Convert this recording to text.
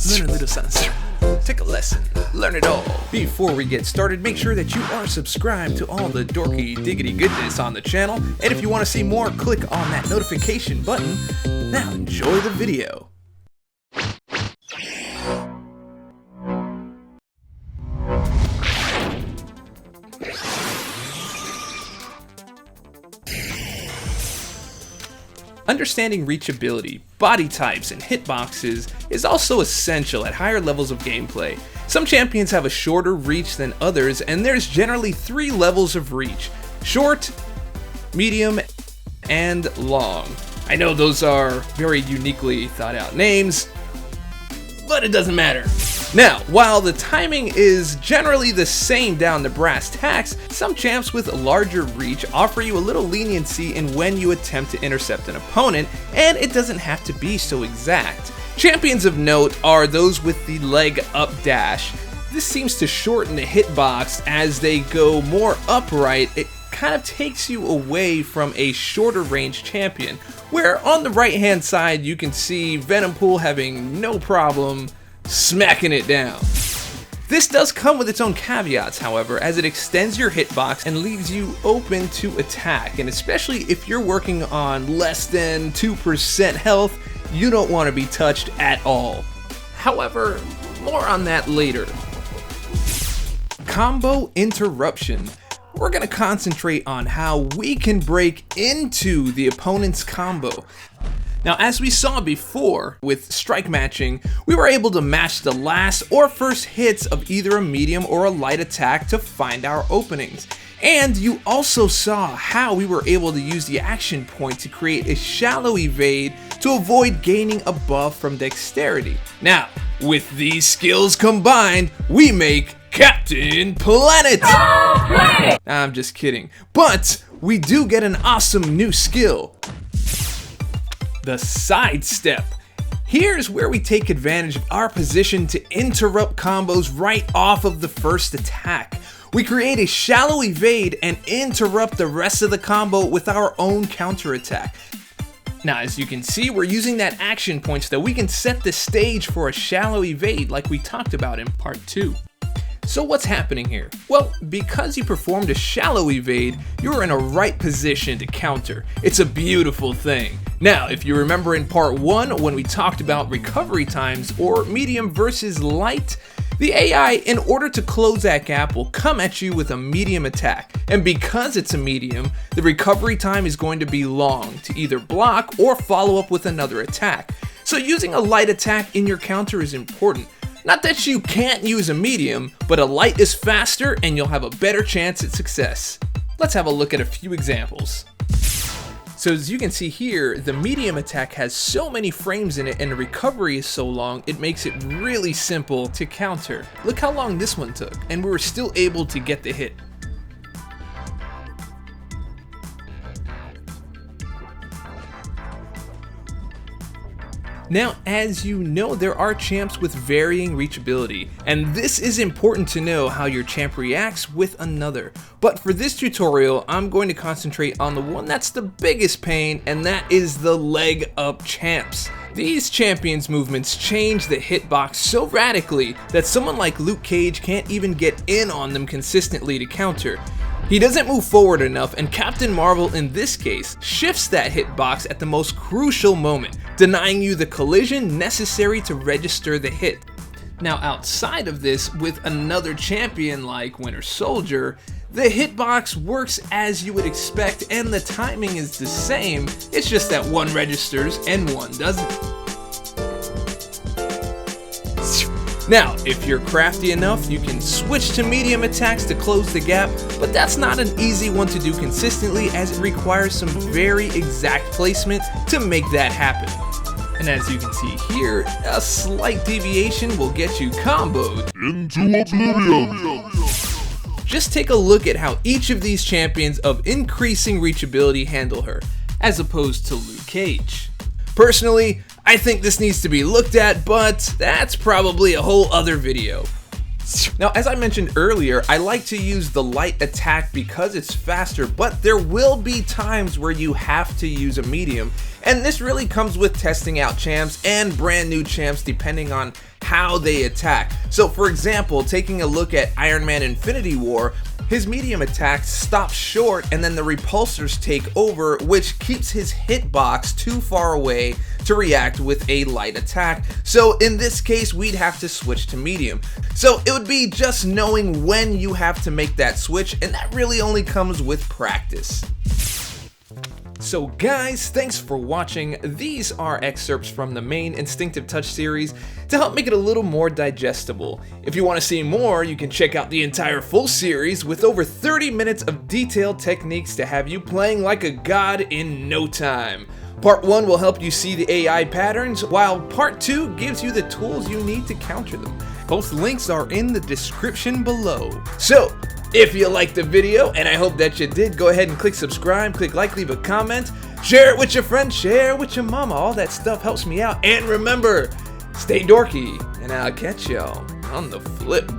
Learn a little something. Take a lesson. Learn it all. Before we get started, make sure that you are subscribed to all the dorky diggity goodness on the channel. And if you want to see more, click on that notification button. Now enjoy the video. Understanding reachability, body types, and hitboxes is also essential at higher levels of gameplay. Some champions have a shorter reach than others, and there's generally 3 levels of reach: short, medium, and long. I know those are very uniquely thought out names, but it doesn't matter. Now, while the timing is generally the same down to brass tacks, some champs with larger reach offer you a little leniency in when you attempt to intercept an opponent, and it doesn't have to be so exact. Champions of note are those with the leg up dash. This seems to shorten the hitbox as they go more upright. It kind of takes you away from a shorter range champion, where on the right hand side you can see Venompool having no problem smacking it down. This does come with its own caveats, however, as it extends your hitbox and leaves you open to attack, and especially if you're working on less than 2% health, you don't want to be touched at all. However, more on that later. Combo interruption. We're going to concentrate on how we can break into the opponent's combo. Now, as we saw before with strike matching, we were able to match the last or first hits of either a medium or a light attack to find our openings. And you also saw how we were able to use the action point to create a shallow evade to avoid gaining a buff from dexterity. Now, with these skills combined, we make Captain Planet! I'm just kidding. But we do get an awesome new skill: the sidestep. Here's where we take advantage of our position to interrupt combos right off of the first attack. We create a shallow evade and interrupt the rest of the combo with our own counterattack. Now, as you can see, we're using that action point so that we can set the stage for a shallow evade like we talked about in part 2. So what's happening here? Well, because you performed a shallow evade, you're in a right position to counter. It's a beautiful thing. Now, if you remember in part 1 when we talked about recovery times or medium versus light, the AI, in order to close that gap, will come at you with a medium attack. And because it's a medium, the recovery time is going to be long to either block or follow up with another attack. So using a light attack in your counter is important. Not that you can't use a medium, but a light is faster and you'll have a better chance at success. Let's have a look at a few examples. So as you can see here, the medium attack has so many frames in it and the recovery is so long, it makes it really simple to counter. Look how long this one took, and we were still able to get the hit. Now, as you know, there are champs with varying reachability, and this is important to know how your champ reacts with another. But for this tutorial, I'm going to concentrate on the one that's the biggest pain, and that is the leg up champs. These champions' movements change the hitbox so radically that someone like Luke Cage can't even get in on them consistently to counter. He doesn't move forward enough, and Captain Marvel in this case shifts that hitbox at the most crucial moment, denying you the collision necessary to register the hit. Now, outside of this, with another champion like Winter Soldier, the hitbox works as you would expect and the timing is the same, it's just that one registers and one doesn't. Now, if you're crafty enough, you can switch to medium attacks to close the gap, but that's not an easy one to do consistently as it requires some very exact placement to make that happen. And as you can see here, a slight deviation will get you comboed into oblivion. Just take a look at how each of these champions of increasing reachability handle her, as opposed to Luke Cage. Personally, I think this needs to be looked at, but that's probably a whole other video. Now, as I mentioned earlier, I like to use the light attack because it's faster, but there will be times where you have to use a medium, and this really comes with testing out champs and brand new champs depending on how they attack. So for example, taking a look at Iron Man Infinity War, his medium attacks stop short and then the repulsors take over, which keeps his hitbox too far away to react with a light attack. So in this case, we'd have to switch to medium. So it would be just knowing when you have to make that switch, and that really only comes with practice. So guys, thanks for watching. These are excerpts from the main Instinctive Touch series to help make it a little more digestible. If you want to see more, you can check out the entire full series with over 30 minutes of detailed techniques to have you playing like a god in no time. Part 1 will help you see the AI patterns, while Part 2 gives you the tools you need to counter them. Both links are in the description below. So, if you liked the video, and I hope that you did, go ahead and click subscribe, click like, leave a comment, share it with your friends, share it with your mama, all that stuff helps me out. And remember, stay dorky, and I'll catch y'all on the flip.